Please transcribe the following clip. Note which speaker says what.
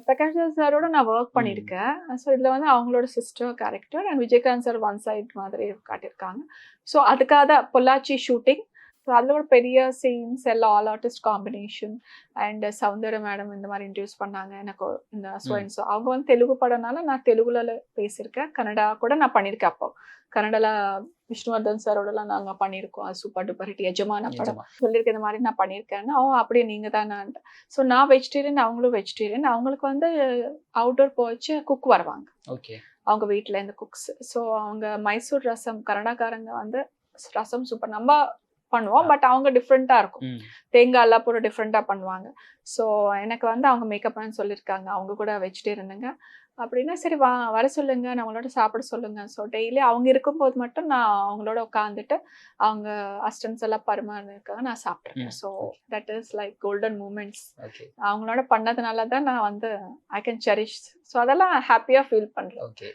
Speaker 1: பிரகாஷ் ராஜ் சாரோட நான் ஒர்க்
Speaker 2: ம்.
Speaker 1: பண்ணியிருக்கேன். ஸோ இதில வந்து அவங்களோட sister character and Vijayakanth sir one side மாதிரி காட்டியிருக்காங்க. ஸோ அதுக்காக தான் பொள்ளாச்சி ஷூட்டிங். ஸோ அதில ஒரு பெரிய சீன்ஸ் எல்லாம் all artist combination and Soundarya madam இந்த மாதிரி இன்ட்ரடியூஸ் பண்ணாங்க. எனக்கு இந்த ஸோ
Speaker 2: ம்.
Speaker 1: அண்ட் ஸோ அவங்க வந்து தெலுங்கு படம்னால நான் தெலுங்குல பேசியிருக்கேன். கன்னடா கூட நான் பண்ணியிருக்கேன் அப்போ. கன்னடால விஷ்ணுவர்தன் சாரோடலாம் நாங்க பண்ணியிருக்கோம். அது சூப்பர் டூப்பர் ஹிட் எஜமான படம்.
Speaker 2: நிஜமா.
Speaker 1: சொல்லியிருக்கேன் இந்த மாதிரி நான் பண்ணியிருக்கேன்னு. அப்படியே நீங்க தானான்ட்டு. ஸோ நான் வெஜிடேரியன், அவங்களும் வெஜிடேரியன். அவங்களுக்கு வந்து அவுட்டோர் போச்சு குக் வருவாங்க.
Speaker 2: ஓகே.
Speaker 1: அவங்க வீட்ல இருந்து குக்ஸ். ஸோ அவங்க மைசூர் ரசம் கன்னடாக்காரங்க வந்து ரசம் சூப்பர். நம்ம பண்ணுவோம். பட் அவங்க டிஃப்ரெண்ட்டா இருக்கும்.
Speaker 2: ம்.
Speaker 1: தேங்காய் எல்லாம் போட்டு டிஃப்ரெண்ட்டா பண்ணுவாங்க. ஸோ எனக்கு வந்து அவங்க மேக்கப் மேன் சொல்லியிருக்காங்க. அவங்க கூட வெஜிடேரியனுங்க. அப்படின்னா சரி வர சொல்லுங்க. நம்மளோட சாப்பிட சொல்லுங்க. ஸோ டெய்லி அவங்க இருக்கும்போது மட்டும் நான் அவங்களோட உட்காந்துட்டு, அவங்க அசிஸ்டன்ட்ஸ் எல்லாம் பரிமாறினதுக்காக நான் சாப்பிட்டுருக்கேன்.
Speaker 2: ம்.
Speaker 1: So that is like golden moments.
Speaker 2: Okay.
Speaker 1: அவங்களோட பண்ணதுனால தான் நான் வந்து ஐ கேன் செரிஷ். ஸோ அதெல்லாம் ஹேப்பியா ஃபீல் பண்றேன்.
Speaker 2: ஓகே.